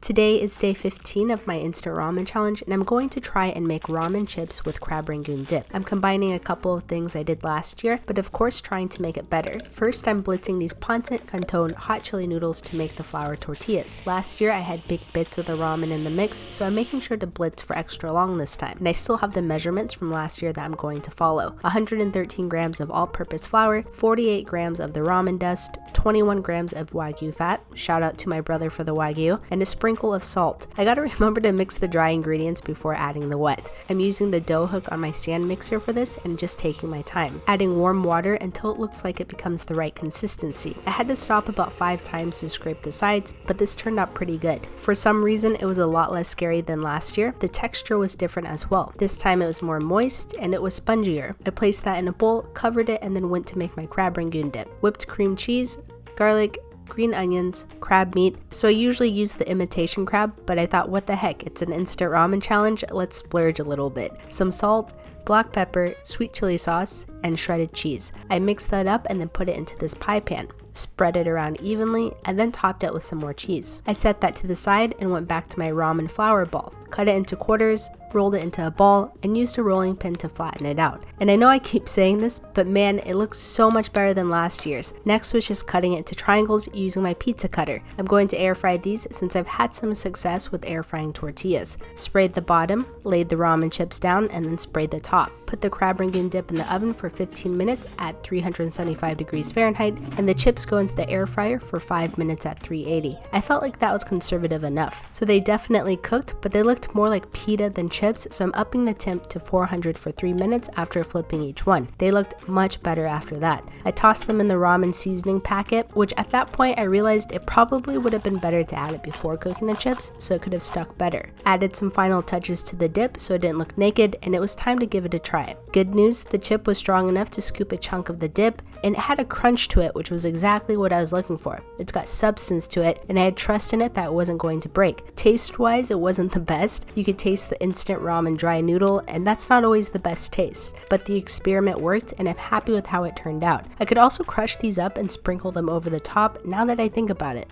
Today is day 15 of my instant ramen challenge, and I'm going to try and make ramen chips with Crab Rangoon Dip. I'm combining a couple of things I did last year, but of course trying to make it better. First, I'm blitzing these pancit canton hot chili noodles to make the flour tortillas. Last year I had big bits of the ramen in the mix, so I'm making sure to blitz for extra long this time. And I still have the measurements from last year that I'm going to follow. 113 grams of all-purpose flour, 48 grams of the ramen dust, 21 grams of wagyu fat, shout out to my brother for the wagyu, and a sprinkle of salt. I gotta remember to mix the dry ingredients before adding the wet. I'm using the dough hook on my stand mixer for this and just taking my time, adding warm water until it looks like it becomes the right consistency. I had to stop about 5 times to scrape the sides, but this turned out pretty good. For some reason, it was a lot less scary than last year. The texture was different as well. This time it was more moist and it was spongier. I placed that in a bowl, covered it, and then went to make my Crab Rangoon Dip. Whipped cream cheese, garlic, green onions, crab meat. So I usually use the imitation crab, but I thought, what the heck, it's an instant ramen challenge, let's splurge a little bit. Some salt, black pepper, sweet chili sauce, and shredded cheese. I mixed that up and then put it into this pie pan. Spread it around evenly, and then topped it with some more cheese. I set that to the side and went back to my ramen flour ball. Cut it into quarters, rolled it into a ball, and used a rolling pin to flatten it out. And I know I keep saying this, but man, it looks so much better than last year's. Next was just cutting it into triangles using my pizza cutter. I'm going to air fry these since I've had some success with air frying tortillas. Sprayed the bottom, laid the ramen chips down, and then sprayed the top. Put the Crab Rangoon Dip in the oven for 15 minutes at 375 degrees Fahrenheit, and the chips go into the air fryer for 5 minutes at 380. I felt like that was conservative enough. So they definitely cooked, but they looked more like pita than chips, so I'm upping the temp to 400 for 3 minutes after flipping each one. They looked much better after that. I tossed them in the ramen seasoning packet, which at that point I realized it probably would have been better to add it before cooking the chips so it could have stuck better. Added some final touches to the dip so it didn't look naked, and it was time to give it a try. Good news, the chip was strong enough to scoop a chunk of the dip, and it had a crunch to it, which was exactly what I was looking for. It's got substance to it, and I had trust in it that it wasn't going to break. Taste-wise, it wasn't the best. You could taste the instant ramen dry noodle, and that's not always the best taste. But the experiment worked, and I'm happy with how it turned out. I could also crush these up and sprinkle them over the top now that I think about it.